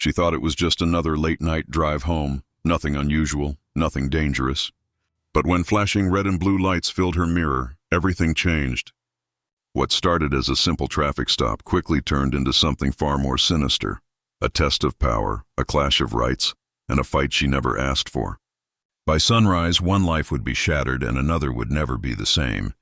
She thought it was just another late-night drive home, nothing unusual, nothing dangerous. But when flashing red and blue lights filled her mirror, everything changed. What started as a simple traffic stop quickly turned into something far more sinister, a test of power, a clash of rights, and a fight she never asked for. By sunrise, one life would be shattered and another would never be the same.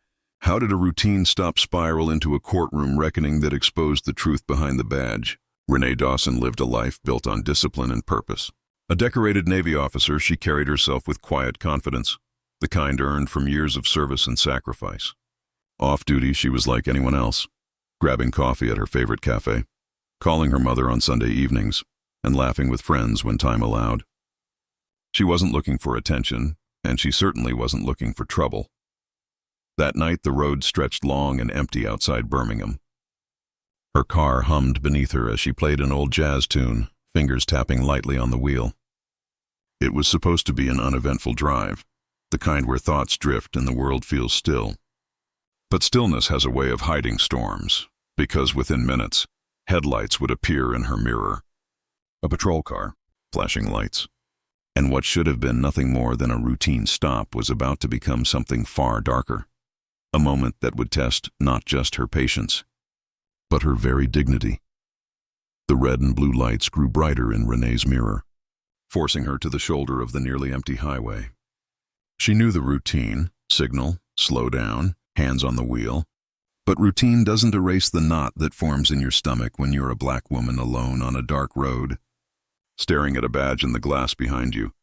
How did a routine stop spiral into a courtroom reckoning that exposed the truth behind the badge? Renee Dawson lived a life built on discipline and purpose. A decorated Navy officer, she carried herself with quiet confidence, the kind earned from years of service and sacrifice. Off-duty, she was like anyone else, grabbing coffee at her favorite cafe, calling her mother on Sunday evenings, and laughing with friends when time allowed. She wasn't looking for attention, and she certainly wasn't looking for trouble. That night, the road stretched long and empty outside Birmingham. Her car hummed beneath her as she played an old jazz tune, fingers tapping lightly on the wheel. It was supposed to be an uneventful drive, the kind where thoughts drift and the world feels still. But stillness has a way of hiding storms, because within minutes, headlights would appear in her mirror. A patrol car, flashing lights. And what should have been nothing more than a routine stop was about to become something far darker. A moment that would test not just her patience, but her very dignity. The red and blue lights grew brighter in Renee's mirror, forcing her to the shoulder of the nearly empty highway. She knew the routine: signal, slow down, hands on the wheel. But routine doesn't erase the knot that forms in your stomach when you're a black woman alone on a dark road, staring at a badge in the glass behind you.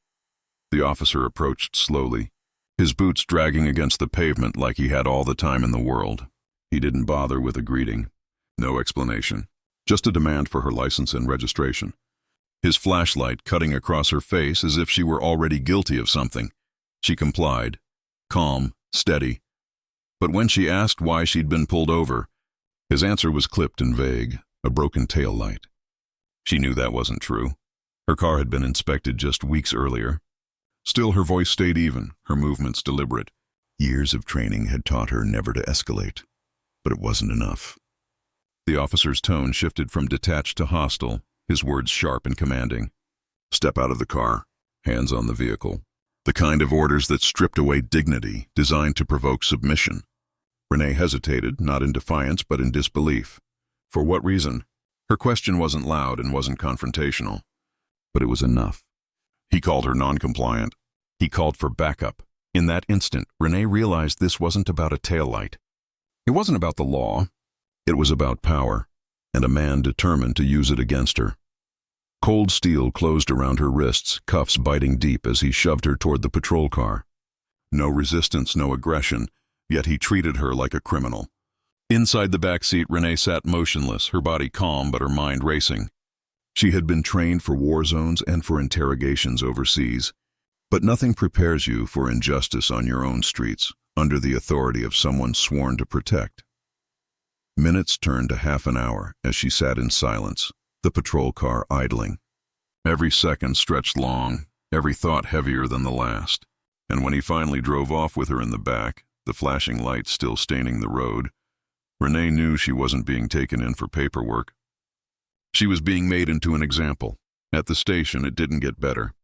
The officer approached slowly, his boots dragging against the pavement like he had all the time in the world. He didn't bother with a greeting. No explanation. Just a demand for her license and registration. His flashlight cutting across her face as if she were already guilty of something. She complied, calm, steady. But when she asked why she'd been pulled over, his answer was clipped and vague, a broken tail light. She knew that wasn't true. Her car had been inspected just weeks earlier. Still, her voice stayed even, her movements deliberate. Years of training had taught her never to escalate, but it wasn't enough. The officer's tone shifted from detached to hostile, his words sharp and commanding. Step out of the car, hands on the vehicle. The kind of orders that stripped away dignity, designed to provoke submission. Renee hesitated, not in defiance but in disbelief. For what reason? Her question wasn't loud and wasn't confrontational, but it was enough. He called her non-compliant. He called for backup. In that instant, Renee realized this wasn't about a taillight. It wasn't about the law. It was about power, and a man determined to use it against her. Cold steel closed around her wrists, cuffs biting deep as he shoved her toward the patrol car. No resistance, no aggression, yet he treated her like a criminal. Inside the back seat, Renee sat motionless, her body calm but her mind racing. She had been trained for war zones and for interrogations overseas. But nothing prepares you for injustice on your own streets, under the authority of someone sworn to protect. Minutes turned to half an hour as she sat in silence, the patrol car idling. Every second stretched long, every thought heavier than the last. And when he finally drove off with her in the back, the flashing lights still staining the road, Renee knew she wasn't being taken in for paperwork. She was being made into an example. At the station, it didn't get better.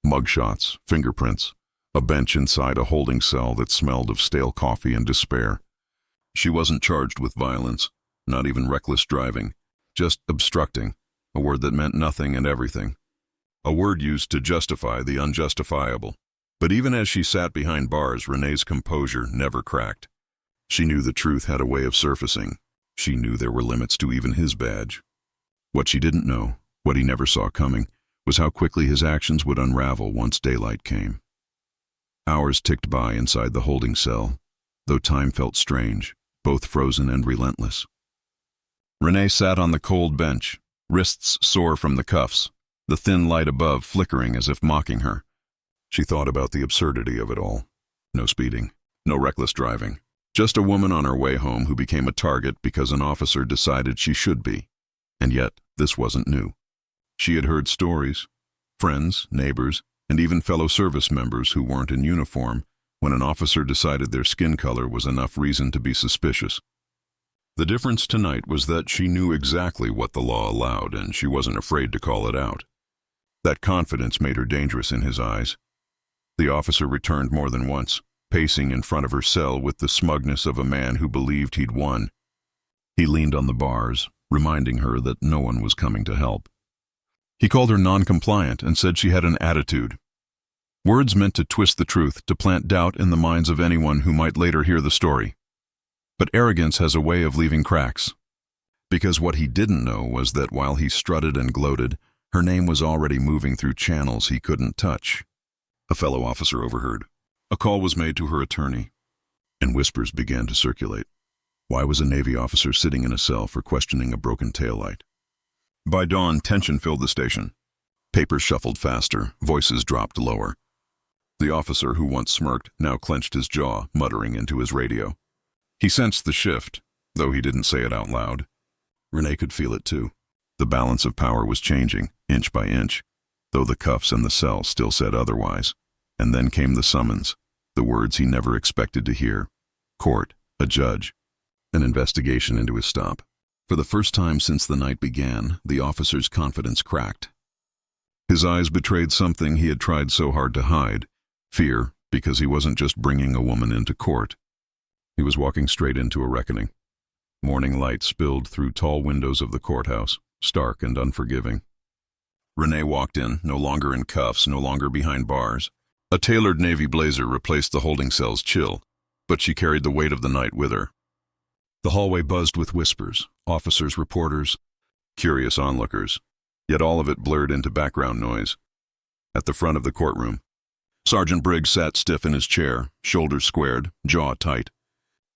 Mugshots, fingerprints, a bench inside a holding cell that smelled of stale coffee and despair. She wasn't charged with violence, not even reckless driving, just obstructing, a word that meant nothing and everything. A word used to justify the unjustifiable. But even as she sat behind bars, Renee's composure never cracked. She knew the truth had a way of surfacing. She knew there were limits to even his badge. What she didn't know, what he never saw coming, was how quickly his actions would unravel once daylight came. Hours ticked by inside the holding cell, though time felt strange, both frozen and relentless. Renee sat on the cold bench, wrists sore from the cuffs, the thin light above flickering as if mocking her. She thought about the absurdity of it all. No speeding, no reckless driving. Just a woman on her way home who became a target because an officer decided she should be. And yet, this wasn't new. She had heard stories, friends, neighbors, and even fellow service members who weren't in uniform when an officer decided their skin color was enough reason to be suspicious. The difference tonight was that she knew exactly what the law allowed, and she wasn't afraid to call it out. That confidence made her dangerous in his eyes. The officer returned more than once, pacing in front of her cell with the smugness of a man who believed he'd won. He leaned on the bars, reminding her that no one was coming to help. He called her non-compliant and said she had an attitude. Words meant to twist the truth, to plant doubt in the minds of anyone who might later hear the story. But arrogance has a way of leaving cracks. Because what he didn't know was that while he strutted and gloated, her name was already moving through channels he couldn't touch. A fellow officer overheard. A call was made to her attorney, and whispers began to circulate. Why was a Navy officer sitting in a cell for questioning a broken taillight? By dawn, tension filled the station. Papers shuffled faster, voices dropped lower. The officer who once smirked now clenched his jaw, muttering into his radio. He sensed the shift, though he didn't say it out loud. Renee could feel it too. The balance of power was changing, inch by inch, though the cuffs and the cell still said otherwise. And then came the summons, the words he never expected to hear. Court, a judge, an investigation into his stop. For the first time since the night began, the officer's confidence cracked. His eyes betrayed something he had tried so hard to hide, fear, because he wasn't just bringing a woman into court. He was walking straight into a reckoning. Morning light spilled through tall windows of the courthouse, stark and unforgiving. Renee walked in, no longer in cuffs, no longer behind bars. A tailored navy blazer replaced the holding cell's chill, but she carried the weight of the night with her. The hallway buzzed with whispers, officers, reporters, curious onlookers, yet all of it blurred into background noise. At the front of the courtroom, Sergeant Briggs sat stiff in his chair, shoulders squared, jaw tight.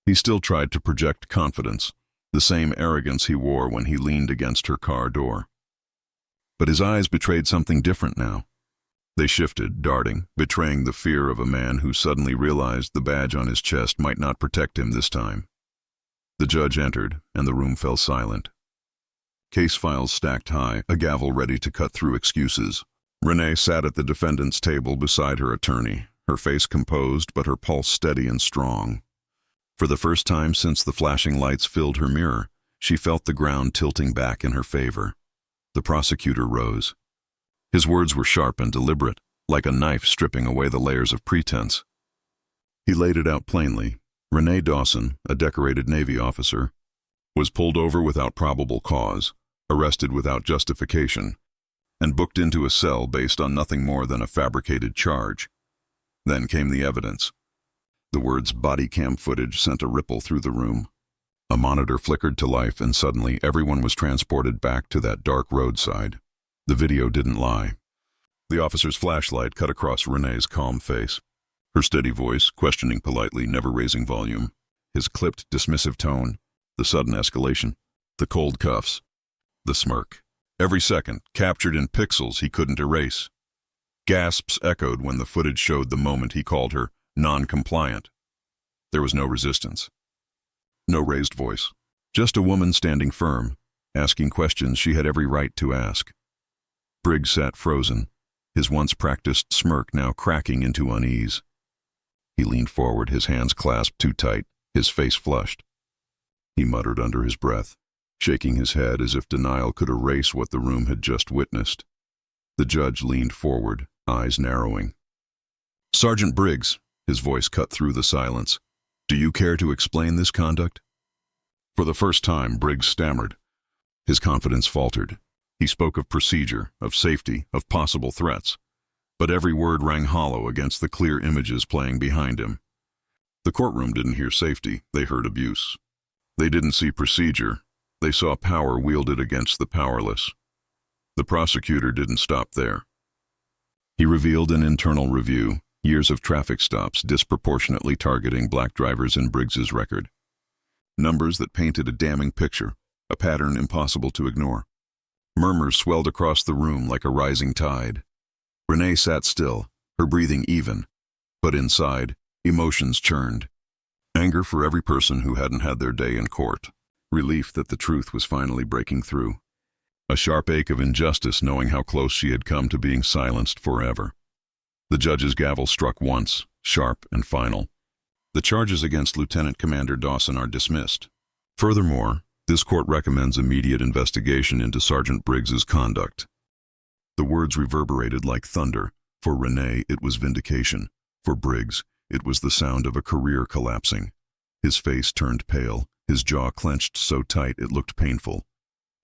He still tried to project confidence, the same arrogance he wore when he leaned against her car door. But his eyes betrayed something different now. They shifted, darting, betraying the fear of a man who suddenly realized the badge on his chest might not protect him this time. The judge entered, and the room fell silent. Case files stacked high, a gavel ready to cut through excuses. Renee sat at the defendant's table beside her attorney, her face composed but her pulse steady and strong. For the first time since the flashing lights filled her mirror, she felt the ground tilting back in her favor. The prosecutor rose. His words were sharp and deliberate, like a knife stripping away the layers of pretense. He laid it out plainly. Renee Dawson, a decorated Navy officer, was pulled over without probable cause, arrested without justification, and booked into a cell based on nothing more than a fabricated charge. Then came the evidence. The words body cam footage sent a ripple through the room. A monitor flickered to life, and suddenly everyone was transported back to that dark roadside. The video didn't lie. The officer's flashlight cut across Renee's calm face. Her steady voice, questioning politely, never raising volume. His clipped, dismissive tone. The sudden escalation. The cold cuffs. The smirk. Every second, captured in pixels he couldn't erase. Gasps echoed when the footage showed the moment he called her non-compliant. There was no resistance. No raised voice. Just a woman standing firm, asking questions she had every right to ask. Briggs sat frozen, his once practiced smirk now cracking into unease. He leaned forward, his hands clasped too tight, his face flushed. He muttered under his breath, shaking his head as if denial could erase what the room had just witnessed. The judge leaned forward, eyes narrowing. "Sergeant Briggs," his voice cut through the silence, "do you care to explain this conduct?" For the first time, Briggs stammered. His confidence faltered. He spoke of procedure, of safety, of possible threats, but every word rang hollow against the clear images playing behind him. The courtroom didn't hear safety, they heard abuse. They didn't see procedure, they saw power wielded against the powerless. The prosecutor didn't stop there. He revealed an internal review, years of traffic stops disproportionately targeting black drivers in Briggs's record. Numbers that painted a damning picture, a pattern impossible to ignore. Murmurs swelled across the room like a rising tide. Renee sat still, her breathing even, but inside, emotions churned. Anger for every person who hadn't had their day in court. Relief that the truth was finally breaking through. A sharp ache of injustice knowing how close she had come to being silenced forever. The judge's gavel struck once, sharp and final. The charges against Lieutenant Commander Dawson are dismissed. Furthermore, this court recommends immediate investigation into Sergeant Briggs's conduct. The words reverberated like thunder. For Renee, it was vindication. For Briggs, it was the sound of a career collapsing. His face turned pale, his jaw clenched so tight it looked painful.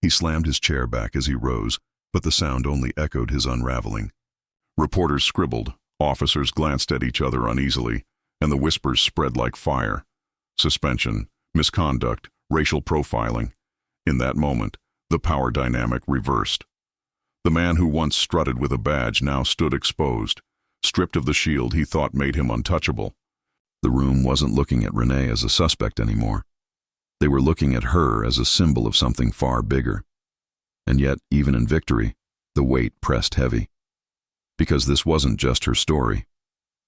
He slammed his chair back as he rose, but the sound only echoed his unraveling. Reporters scribbled, officers glanced at each other uneasily, and the whispers spread like fire. Suspension, misconduct, racial profiling. In that moment, the power dynamic reversed. The man who once strutted with a badge now stood exposed, stripped of the shield he thought made him untouchable. The room wasn't looking at Renee as a suspect anymore. They were looking at her as a symbol of something far bigger. And yet, even in victory, the weight pressed heavy. Because this wasn't just her story.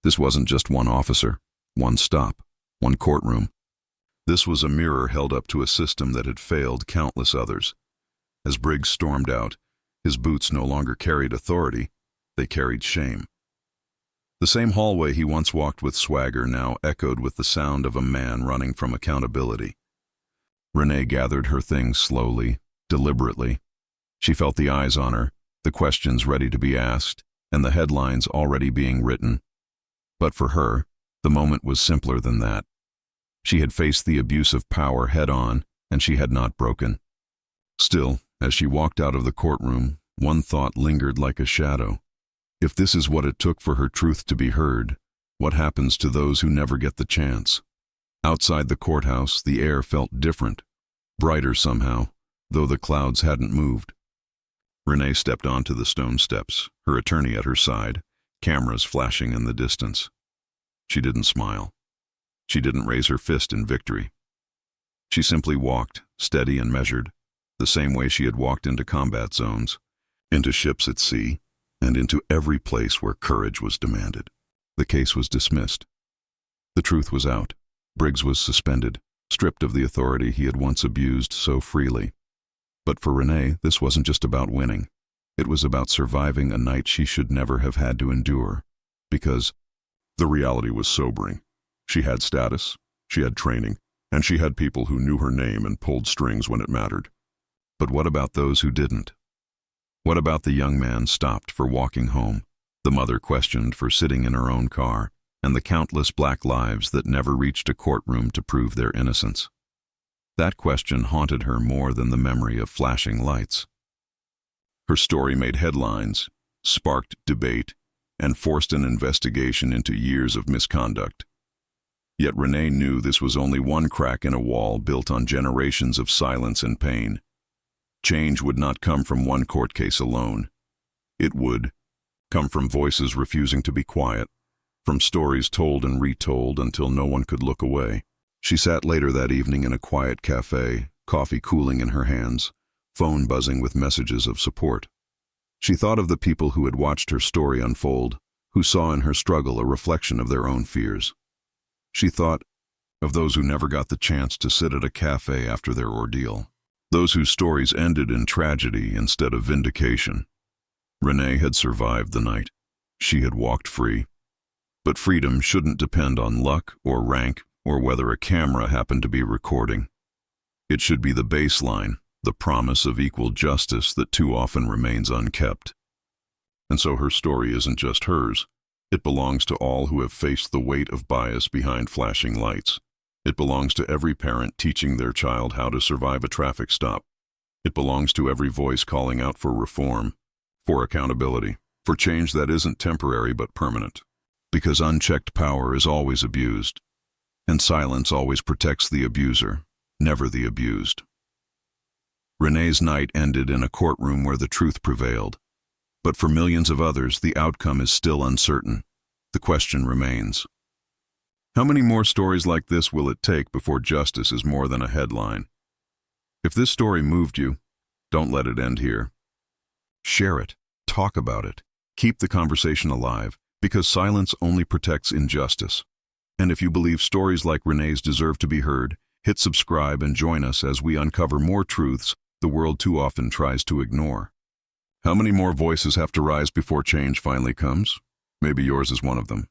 This wasn't just one officer, one stop, one courtroom. This was a mirror held up to a system that had failed countless others. As Briggs stormed out, his boots no longer carried authority, they carried shame. The same hallway he once walked with swagger now echoed with the sound of a man running from accountability. Renee gathered her things slowly, deliberately. She felt the eyes on her, the questions ready to be asked, and the headlines already being written. But for her, the moment was simpler than that. She had faced the abuse of power head-on, and she had not broken. Still, as she walked out of the courtroom, one thought lingered like a shadow. If this is what it took for her truth to be heard, what happens to those who never get the chance? Outside the courthouse, the air felt different, brighter somehow, though the clouds hadn't moved. Renee stepped onto the stone steps, her attorney at her side, cameras flashing in the distance. She didn't smile. She didn't raise her fist in victory. She simply walked, steady and measured, the same way she had walked into combat zones, into ships at sea, and into every place where courage was demanded. The case was dismissed. The truth was out. Briggs was suspended, stripped of the authority he had once abused so freely. But for Renee, this wasn't just about winning. It was about surviving a night she should never have had to endure, because the reality was sobering. She had status, she had training, and she had people who knew her name and pulled strings when it mattered. But what about those who didn't? What about the young man stopped for walking home, the mother questioned for sitting in her own car, and the countless black lives that never reached a courtroom to prove their innocence? That question haunted her more than the memory of flashing lights. Her story made headlines, sparked debate, and forced an investigation into years of misconduct. Yet Renee knew this was only one crack in a wall built on generations of silence and pain. Change would not come from one court case alone. It would come from voices refusing to be quiet, from stories told and retold until no one could look away. She sat later that evening in a quiet cafe, coffee cooling in her hands, phone buzzing with messages of support. She thought of the people who had watched her story unfold, who saw in her struggle a reflection of their own fears. She thought of those who never got the chance to sit at a cafe after their ordeal, those whose stories ended in tragedy instead of vindication. Renee had survived the night. She had walked free. But freedom shouldn't depend on luck or rank or whether a camera happened to be recording. It should be the baseline, the promise of equal justice that too often remains unkept. And so her story isn't just hers. It belongs to all who have faced the weight of bias behind flashing lights. It belongs to every parent teaching their child how to survive a traffic stop. It belongs to every voice calling out for reform, for accountability, for change that isn't temporary but permanent. Because unchecked power is always abused, and silence always protects the abuser, never the abused. Renee's night ended in a courtroom where the truth prevailed. But for millions of others, the outcome is still uncertain. The question remains: how many more stories like this will it take before justice is more than a headline? If this story moved you, don't let it end here. Share it, talk about it, keep the conversation alive, because silence only protects injustice. And if you believe stories like Renee's deserve to be heard, hit subscribe and join us as we uncover more truths the world too often tries to ignore. How many more voices have to rise before change finally comes? Maybe yours is one of them.